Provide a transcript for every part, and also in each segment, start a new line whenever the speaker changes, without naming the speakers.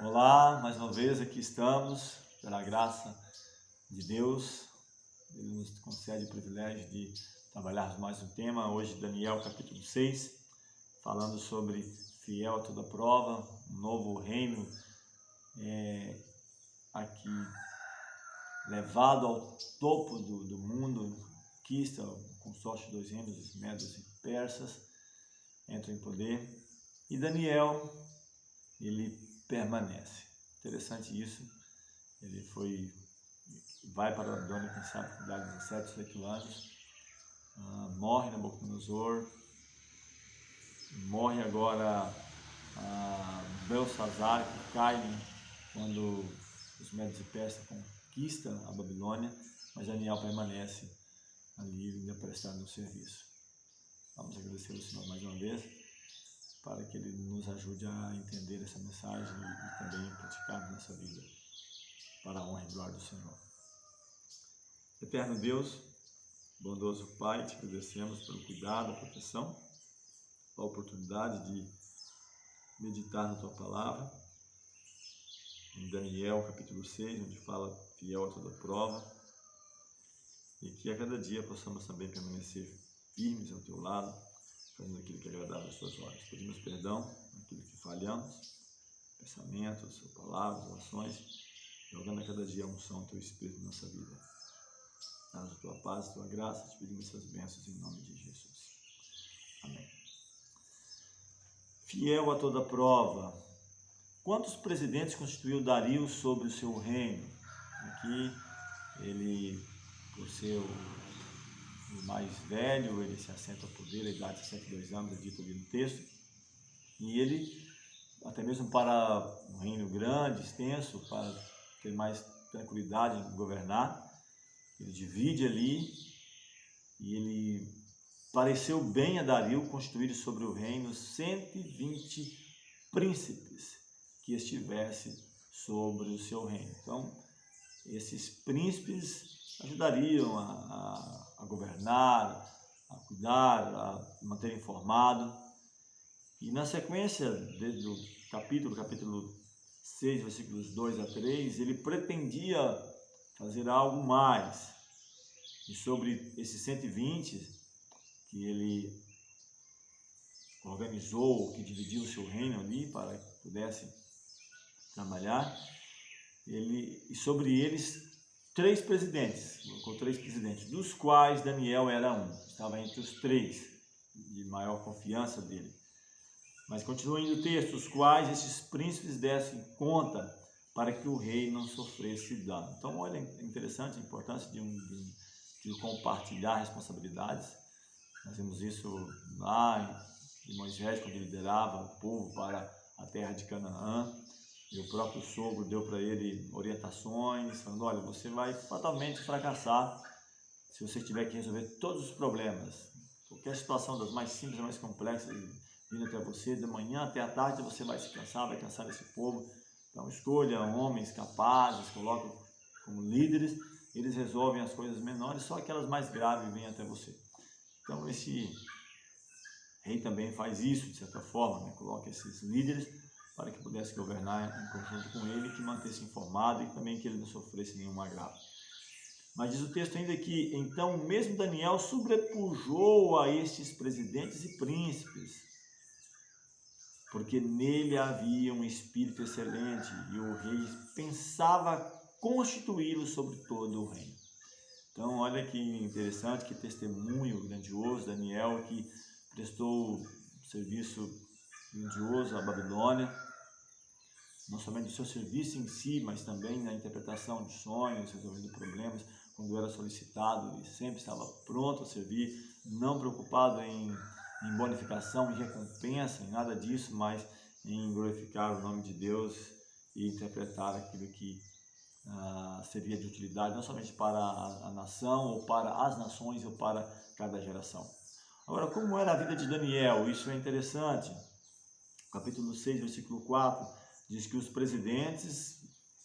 Olá, mais uma vez aqui estamos, pela graça de Deus. Ele nos concede o privilégio de trabalharmos mais um tema. Hoje, Daniel, capítulo 6, falando sobre fiel a toda prova, um novo reino aqui levado ao topo do mundo, conquista, o consórcio de dois reinos, os medos e persas, entram em poder. E Daniel, ele permanece. Interessante isso. Ele vai para a Babilônia, quem sabe, com idade de 17, 18 anos. Morre Nabucodonosor. Morre agora Belsazar, que cai quando os medos e persas conquistam a Babilônia, mas Daniel permanece ali ainda prestando o serviço. Vamos agradecer ao Senhor mais uma vez, para que Ele nos ajude a entender essa mensagem e também praticar nossa vida para a honra e glória do Senhor. Eterno Deus, bondoso Pai, te agradecemos pelo cuidado, a proteção, a oportunidade de meditar na Tua Palavra, em Daniel capítulo 6, onde fala fiel a toda prova, e que a cada dia possamos também permanecer firmes ao Teu lado, fazendo aquilo que é agradável às Tuas olhos. Pedimos perdão naquilo que falhamos, pensamentos, palavras, ações, jogando a cada dia a unção do Teu Espírito na nossa vida. Dá-nos a Tua paz, a Tua graça, te pedimos essas bênçãos em nome de Jesus. Amém. Fiel a toda prova. Quantos presidentes constituiu Dario sobre o seu reino? Aqui, ele, por ser o mais velho, ele se assenta ao poder, a idade de 62 anos, é dito ali no texto, e ele, até mesmo para um reino grande, extenso, para ter mais tranquilidade em governar, ele divide ali, e ele pareceu bem a Dario constituir sobre o reino 120 príncipes que estivessem sobre o seu reino. Então, esses príncipes ajudariam a governar, a cuidar, a manter informado. E na sequência, desde o capítulo 6, versículos 2 a 3, ele pretendia fazer algo mais. E sobre esses 120 que ele organizou, que dividiu o seu reino ali para que pudesse trabalhar, e sobre eles colocou três presidentes, dos quais Daniel era um, estava entre os três, de maior confiança dele. Mas continua indo o texto, os quais esses príncipes dessem conta para que o rei não sofresse dano. Então, olha, é interessante a importância de compartilhar responsabilidades. Nós vimos isso lá em Moisés, quando ele liderava o povo para a terra de Canaã. E o próprio sogro deu para ele orientações, falando: olha, você vai fatalmente fracassar se você tiver que resolver todos os problemas. Qualquer situação, das mais simples, mais complexas, vindo até você, da manhã até a tarde, você vai se cansar, vai cansar desse povo. Então, escolha homens capazes, coloque como líderes, eles resolvem as coisas menores, só aquelas mais graves vêm até você. Então, esse rei também faz isso, de certa forma, né? Coloca esses líderes para que pudesse governar em conjunto com ele, que mantesse informado e também que ele não sofresse nenhum agravo. Mas diz o texto ainda que, então, mesmo Daniel sobrepujou a estes presidentes e príncipes, porque nele havia um espírito excelente e o rei pensava constituí-lo sobre todo o reino. Então, olha que interessante, que testemunho grandioso, Daniel, que prestou serviço grandioso à Babilônia, não somente do seu serviço em si, mas também na interpretação de sonhos, resolvendo problemas, quando era solicitado, ele sempre estava pronto a servir, não preocupado em bonificação, em recompensa, em nada disso, mas em glorificar o nome de Deus e interpretar aquilo que seria de utilidade, não somente para a nação, ou para as nações, ou para cada geração. Agora, como era a vida de Daniel? Isso é interessante. Capítulo 6, versículo 4, diz que os presidentes,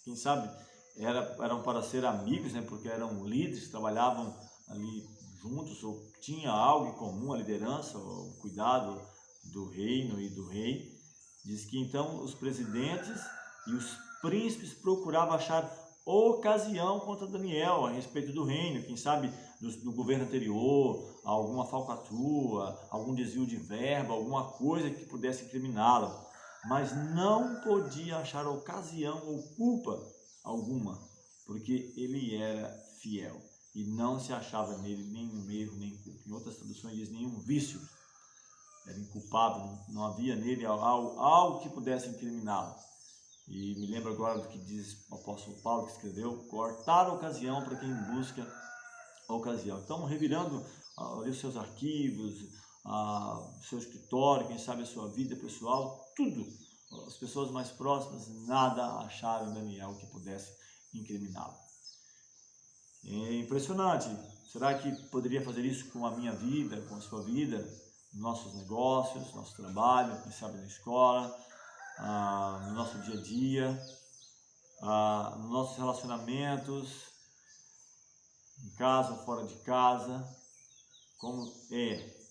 quem sabe, eram para ser amigos, né, porque eram líderes, trabalhavam ali juntos, ou tinha algo em comum, a liderança, o cuidado do reino e do rei. Diz que então os presidentes e os príncipes procuravam achar ocasião contra Daniel a respeito do reino, quem sabe do governo anterior, alguma falcatrua, algum desvio de verba, alguma coisa que pudesse incriminá-lo, mas não podia achar ocasião ou culpa alguma, porque ele era fiel e não se achava nele nenhum erro, nem culpa. Em outras traduções diz nenhum vício, era inculpável, não havia nele algo que pudesse incriminá-lo. E me lembro agora do que diz o apóstolo Paulo, que escreveu: cortar a ocasião para quem busca a ocasião. Então, revirando ali os seus arquivos, o seu escritório, quem sabe a sua vida pessoal, tudo, as pessoas mais próximas, nada acharam em Daniel que pudesse incriminá-lo. É impressionante. Será que poderia fazer isso com a minha vida, com a sua vida, nossos negócios, nosso trabalho, quem sabe na escola, no nosso dia a dia, nos nossos relacionamentos, em casa, fora de casa? Como é?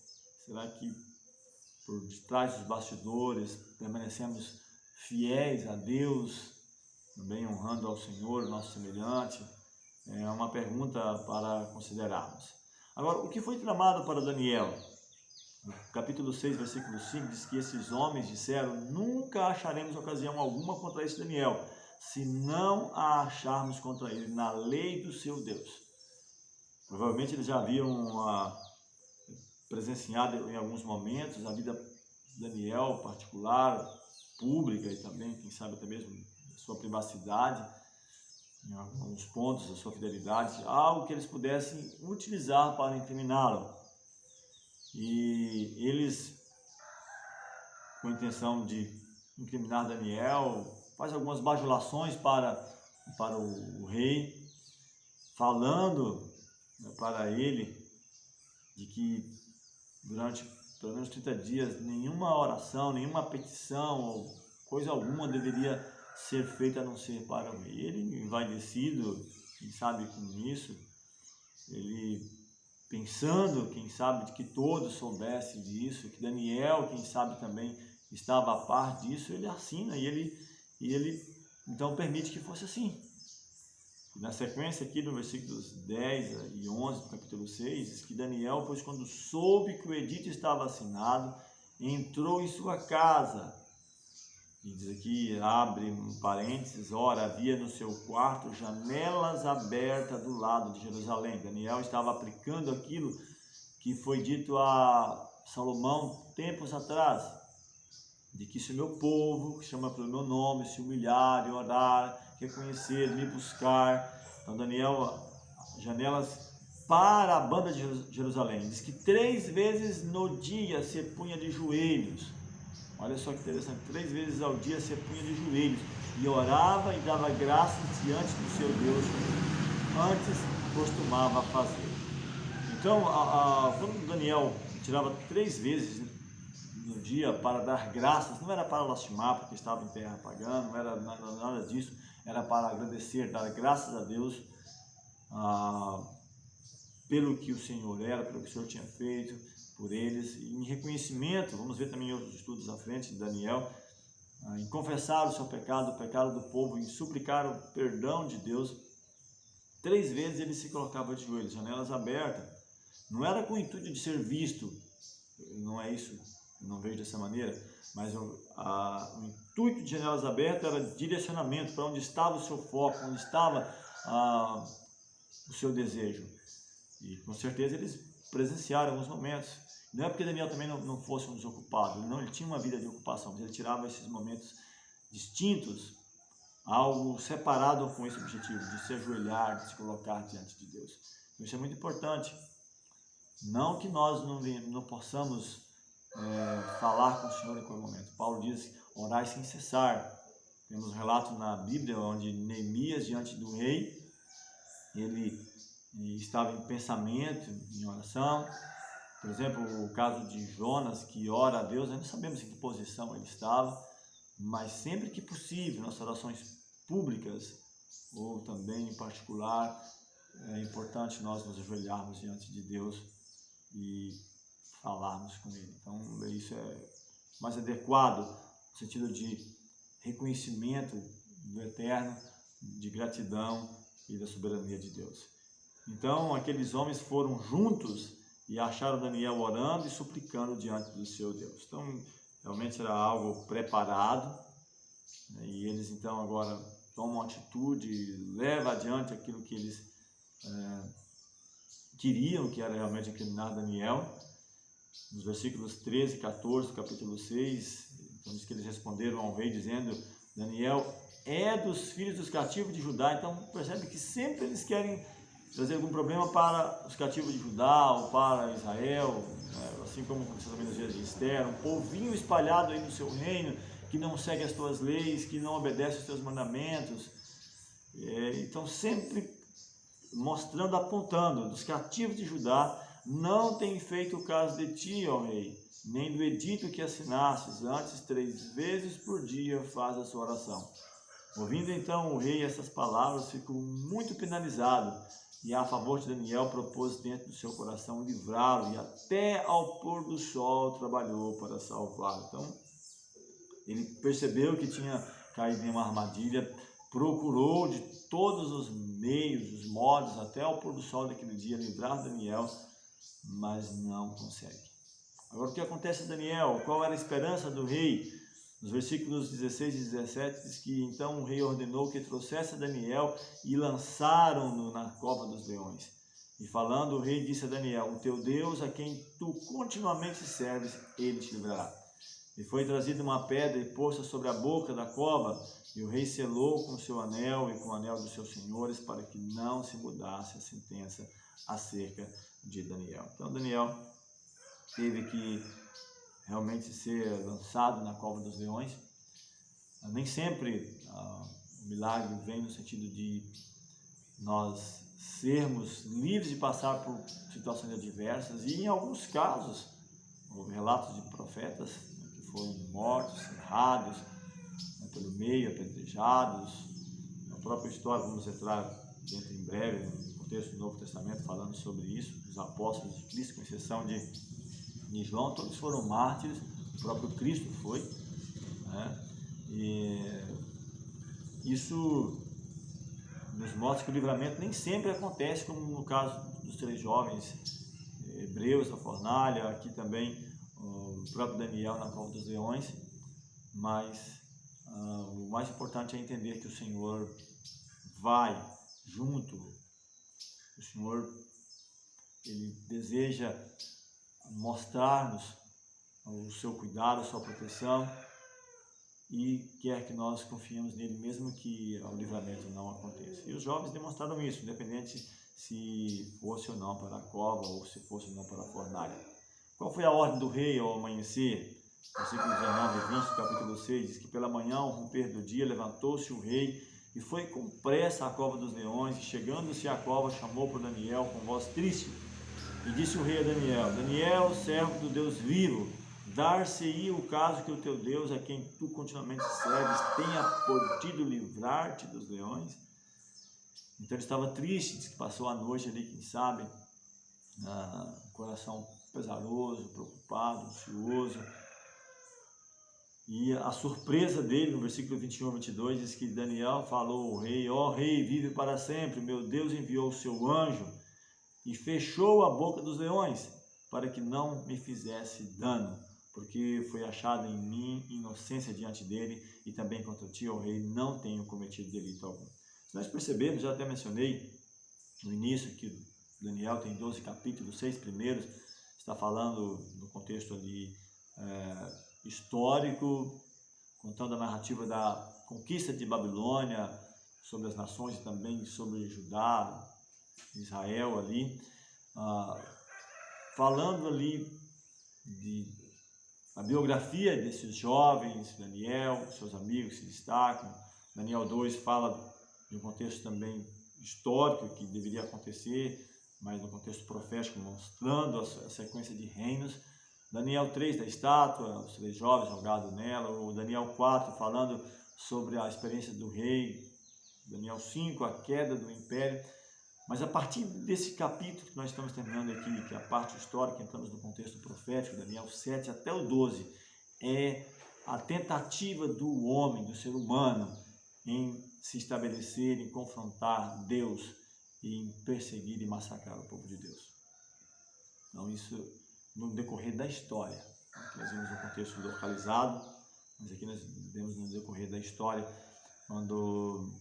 Será que por detrás dos bastidores permanecemos fiéis a Deus, também honrando ao Senhor, nosso semelhante? É uma pergunta para considerarmos. Agora, o que foi tramado para Daniel? No capítulo 6, versículo 5, diz que esses homens disseram: nunca acharemos ocasião alguma contra esse Daniel, se não a acharmos contra ele na lei do seu Deus. Provavelmente eles já haviam presenciado em alguns momentos a vida de Daniel particular, pública e também, quem sabe até mesmo a sua privacidade, em alguns pontos, a sua fidelidade, algo que eles pudessem utilizar para incriminá-lo. E eles, com a intenção de incriminar Daniel, faz algumas bajulações para o rei, falando para ele de que durante pelo menos 30 dias nenhuma oração, nenhuma petição ou coisa alguma deveria ser feita a não ser para o rei. Ele, envaidecido, quem sabe com isso, ele pensando, quem sabe, de que todos soubessem disso, que Daniel, quem sabe, também estava a par disso, ele assina e ele então permite que fosse assim. E na sequência aqui, no versículos 10 e 11 do capítulo 6, diz que Daniel, pois quando soube que o edito estava assinado, entrou em sua casa. E diz aqui, abre um parênteses: ora, havia no seu quarto janelas abertas do lado de Jerusalém. Daniel estava aplicando aquilo que foi dito a Salomão tempos atrás, de que se o meu povo, que chama pelo meu nome, se humilhar e orar, reconhecer, me buscar. Então Daniel, janelas para a banda de Jerusalém. Diz que 3 vezes no dia se punha de joelhos. Olha só que interessante, 3 vezes ao dia se punha de joelhos e orava e dava graças diante do seu Deus, antes costumava fazer. Então, quando Daniel tirava 3 vezes no dia para dar graças, não era para lastimar porque estava em terra pagã, não era nada disso, era para agradecer, dar graças a Deus pelo que o Senhor era, pelo que o Senhor tinha feito por eles, e em reconhecimento, vamos ver também em outros estudos à frente de Daniel, em confessar o seu pecado, o pecado do povo, em suplicar o perdão de Deus. 3 vezes ele se colocava de joelhos, janelas abertas. Não era com o intuito de ser visto, não é isso, não vejo dessa maneira, mas o intuito de janelas abertas era direcionamento para onde estava o seu foco, onde estava o seu desejo. E com certeza eles presenciaram alguns momentos. Não é porque Daniel também não fosse um desocupado, não, ele tinha uma vida de ocupação, mas ele tirava esses momentos distintos, algo separado com esse objetivo, de se ajoelhar, de se colocar diante de Deus. Então, isso é muito importante. Não que nós não possamos falar com o Senhor em qualquer momento. Paulo diz: orai sem cessar. Temos um relato na Bíblia onde Neemias, diante do rei, ele estava em pensamento, em oração. Por exemplo, o caso de Jonas, que ora a Deus, nós não sabemos em que posição ele estava, mas sempre que possível, nas orações públicas ou também em particular, é importante nós nos ajoelharmos diante de Deus e falarmos com Ele. Então, isso é mais adequado no sentido de reconhecimento do eterno, de gratidão e da soberania de Deus. Então aqueles homens foram juntos e acharam Daniel orando e suplicando diante do seu Deus. Então realmente era algo preparado, né? E eles então agora tomam atitude, levam adiante aquilo que eles queriam, que era realmente incriminar Daniel. Nos versículos 13 e 14 do capítulo 6, então diz que eles responderam ao rei dizendo: Daniel é dos filhos dos cativos de Judá. Então percebe que sempre eles querem trazer algum problema para os cativos de Judá ou para Israel, assim como aconteceu também nos dias de Esther, um povinho espalhado aí no seu reino, que não segue as tuas leis, que não obedece os teus mandamentos. Então sempre mostrando, apontando, dos cativos de Judá não tem feito o caso de ti, ó rei, nem do edito que assinastes, antes 3 vezes por dia faz a sua oração. Ouvindo então o rei essas palavras, ficou muito penalizado, e a favor de Daniel propôs dentro do seu coração livrá-lo, e até ao pôr do sol trabalhou para salvá-lo. Então ele percebeu que tinha caído em uma armadilha, procurou de todos os meios, os modos, até ao pôr do sol daquele dia livrar Daniel, mas não consegue. Agora o que acontece a Daniel? Qual era a esperança do rei? Nos versículos 16 e 17 diz que então o rei ordenou que trouxesse Daniel e lançaram-no na cova dos leões. E falando, o rei disse a Daniel: o teu Deus, a quem tu continuamente serves, ele te livrará. E foi trazida uma pedra e posta sobre a boca da cova, e o rei selou com o seu anel e com o anel dos seus senhores, para que não se mudasse a sentença acerca de Daniel. Então Daniel teve que realmente ser lançado na cova dos leões. Nem sempre o milagre vem no sentido de nós sermos livres de passar por situações adversas, e em alguns casos, houve relatos de profetas que foram mortos, errados, pelo meio, apedrejados. Na própria história, vamos entrar dentro em breve, no contexto do Novo Testamento, falando sobre isso. Os apóstolos de Cristo, com exceção de João, todos foram mártires, o próprio Cristo foi, né? E isso nos mostra que o livramento nem sempre acontece, como no caso dos 3 jovens hebreus da fornalha, aqui também o próprio Daniel na cova dos leões, mas o mais importante é entender que o Senhor vai junto. O Senhor, ele deseja mostrar-nos o seu cuidado, a sua proteção, e quer que nós confiemos nele, mesmo que o livramento não aconteça. E os jovens demonstraram isso, independente se fosse ou não para a cova ou se fosse ou não para a fornalha. Qual foi a ordem do rei ao amanhecer? Versículos 19 e 20 do capítulo 6 diz que pela manhã, ao romper do dia, levantou-se o rei e foi com pressa à cova dos leões, e chegando-se à cova, chamou por Daniel com voz triste. E disse o rei a Daniel: Daniel, servo do Deus vivo, dar-se-ia o caso que o teu Deus, a quem tu continuamente serves, tenha podido livrar-te dos leões? Então ele estava triste, diz que passou a noite ali, quem sabe, coração pesaroso, preocupado, ansioso. E a surpresa dele, no versículo 21 a 22, diz que Daniel falou ao rei: ó rei, vive para sempre, meu Deus enviou o seu anjo e fechou a boca dos leões, para que não me fizesse dano, porque foi achado em mim inocência diante dele, e também contra ti, ó rei, não tenho cometido delito algum. Se nós percebemos, já até mencionei no início que Daniel tem 12 capítulos, 6 primeiros, está falando no contexto ali histórico, contando a narrativa da conquista de Babilônia, sobre as nações e também sobre Judá, Israel ali, falando ali a biografia desses jovens, Daniel, seus amigos se destacam. Daniel 2 fala de um contexto também histórico que deveria acontecer, mas no contexto profético, mostrando a sequência de reinos. Daniel 3 da estátua, os 3 jovens jogados nela. O Daniel 4 falando sobre a experiência do rei. Daniel 5, a queda do império. Mas a partir desse capítulo que nós estamos terminando aqui, que é a parte histórica, entramos no contexto profético, Daniel 7 até o 12, é a tentativa do homem, do ser humano, em se estabelecer, em confrontar Deus e em perseguir e massacrar o povo de Deus. Então isso no decorrer da história. Aqui nós vimos um contexto localizado, mas aqui nós vemos no decorrer da história, quando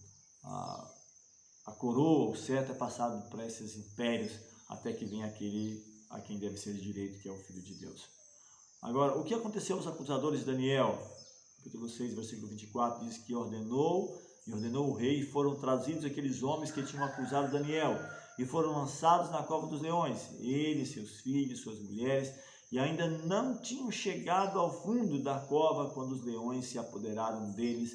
a coroa, o cetro é passado para esses impérios, até que vem aquele a quem deve ser de direito, que é o Filho de Deus. Agora, o que aconteceu aos acusadores de Daniel? Capítulo 6, versículo 24, diz que ordenou o rei, e foram trazidos aqueles homens que tinham acusado Daniel, e foram lançados na cova dos leões, ele, seus filhos, suas mulheres, e ainda não tinham chegado ao fundo da cova quando os leões se apoderaram deles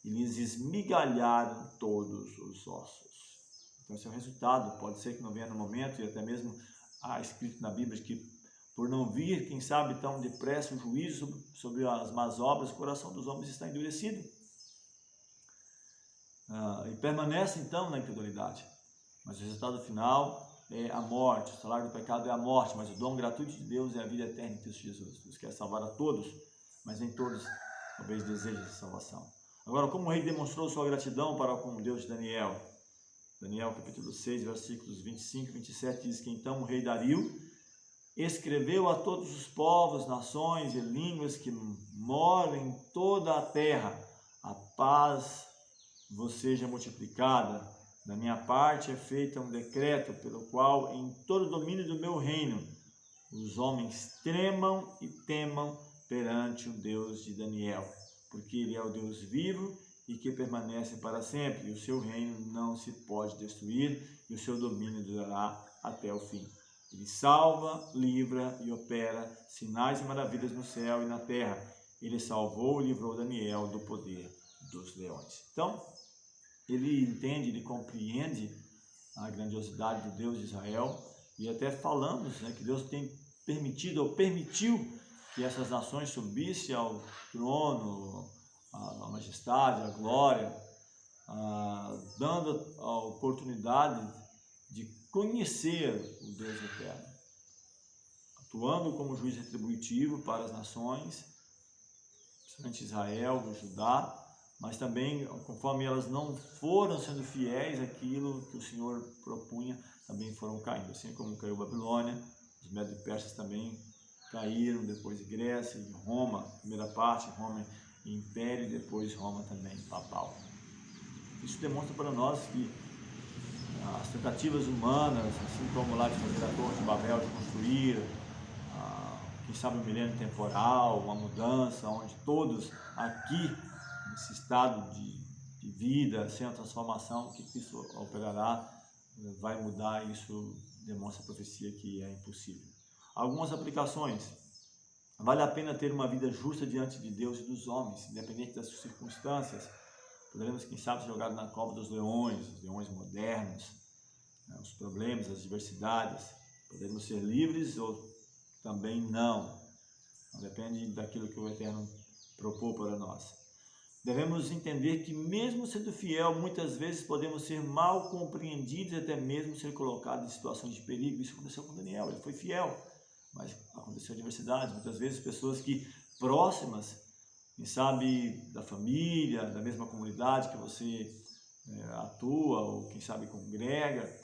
e lhes esmigalharam todos os ossos. Então esse é o resultado. Pode ser que não venha no momento, e até mesmo há escrito na Bíblia que por não vir, quem sabe, tão depressa o juízo sobre as más obras, o coração dos homens está endurecido. E permanece então na incredulidade. Mas o resultado final é a morte. O salário do pecado é a morte, mas o dom gratuito de Deus é a vida eterna em Cristo Jesus. Deus quer salvar a todos, mas nem todos talvez desejem essa salvação. Agora, como o rei demonstrou sua gratidão para com o Deus de Daniel? Daniel capítulo 6, versículos 25 e 27 diz que então o rei Dario escreveu a todos os povos, nações e línguas que moram em toda a terra: a paz vos seja multiplicada. Da minha parte é feito um decreto pelo qual em todo o domínio do meu reino os homens tremam e temam perante o Deus de Daniel, porque ele é o Deus vivo e que permanece para sempre, e o seu reino não se pode destruir, e o seu domínio durará até o fim. Ele salva, livra e opera sinais e maravilhas no céu e na terra. Ele salvou e livrou Daniel do poder dos leões. Então, ele entende, ele compreende a grandiosidade do Deus de Israel, e até falamos, né, que Deus tem permitido ou permitiu que essas nações subissem ao trono, a majestade, a glória, dando a oportunidade de conhecer o Deus eterno, atuando como juiz retributivo para as nações, principalmente Israel, Judá, mas também, conforme elas não foram sendo fiéis àquilo que o Senhor propunha, também foram caindo, assim como caiu Babilônia, os Medo-Persas também caíram, depois Grécia e Roma, primeira parte, Roma Império, e depois Roma também papal. Isso demonstra para nós que as tentativas humanas, assim como lá de fazer a Torre de Babel, de construir, quem sabe um milênio temporal, uma mudança, onde todos aqui, nesse estado de vida, sem a transformação que Cristo operará, vai mudar. Isso demonstra a profecia que é impossível. Algumas aplicações. Vale a pena ter uma vida justa diante de Deus e dos homens, independente das circunstâncias. Poderemos, quem sabe, ser jogados na cova dos leões, os leões modernos, né, os problemas, as adversidades. Podemos ser livres ou também não. Depende daquilo que o Eterno propôs para nós. Devemos entender que, mesmo sendo fiel, muitas vezes podemos ser mal compreendidos e até mesmo ser colocados em situações de perigo. Isso aconteceu com Daniel, ele foi fiel, mas aconteceu adversidade. Muitas vezes pessoas que próximas, quem sabe da família, da mesma comunidade que você atua, ou quem sabe congrega,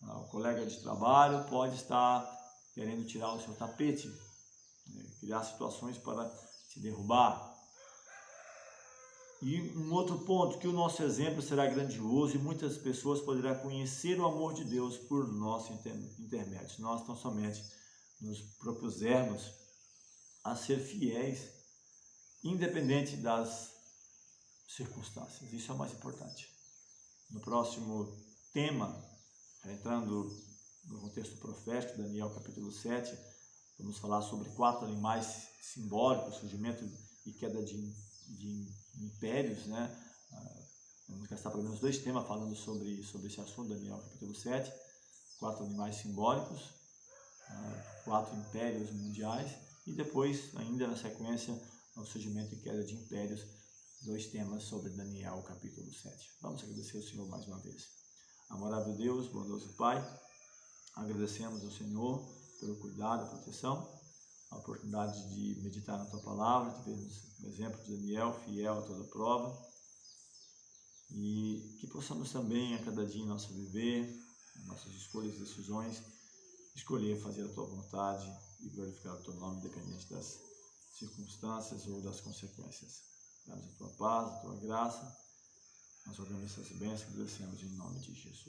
o colega de trabalho pode estar querendo tirar o seu tapete, criar situações para te derrubar. E um outro ponto, que o nosso exemplo será grandioso e muitas pessoas poderão conhecer o amor de Deus por nosso intermédio. Se nós tão somente nos propusermos a ser fiéis, independente das circunstâncias. Isso é o mais importante. No próximo tema, entrando no contexto profético, Daniel capítulo 7, vamos falar sobre 4 animais simbólicos, surgimento e queda de impérios, né? Vamos gastar pelo menos 2 temas falando sobre esse assunto, Daniel capítulo 7, 4 animais simbólicos, 4 impérios mundiais, e depois, ainda na sequência, o surgimento e queda de impérios, 2 temas sobre Daniel capítulo 7. Vamos agradecer ao Senhor mais uma vez. Amorável Deus, bondoso Pai, agradecemos ao Senhor pelo cuidado, a proteção, a oportunidade de meditar na Tua Palavra, de vermos o exemplo de Daniel, fiel a toda prova. e que possamos também a cada dia em nosso viver, em nossas escolhas e decisões, escolher fazer a tua vontade e glorificar o teu nome, independente das circunstâncias ou das consequências. Dá-nos a tua paz, a tua graça, nós rogamos essas bênçãos e agradecemos em nome de Jesus.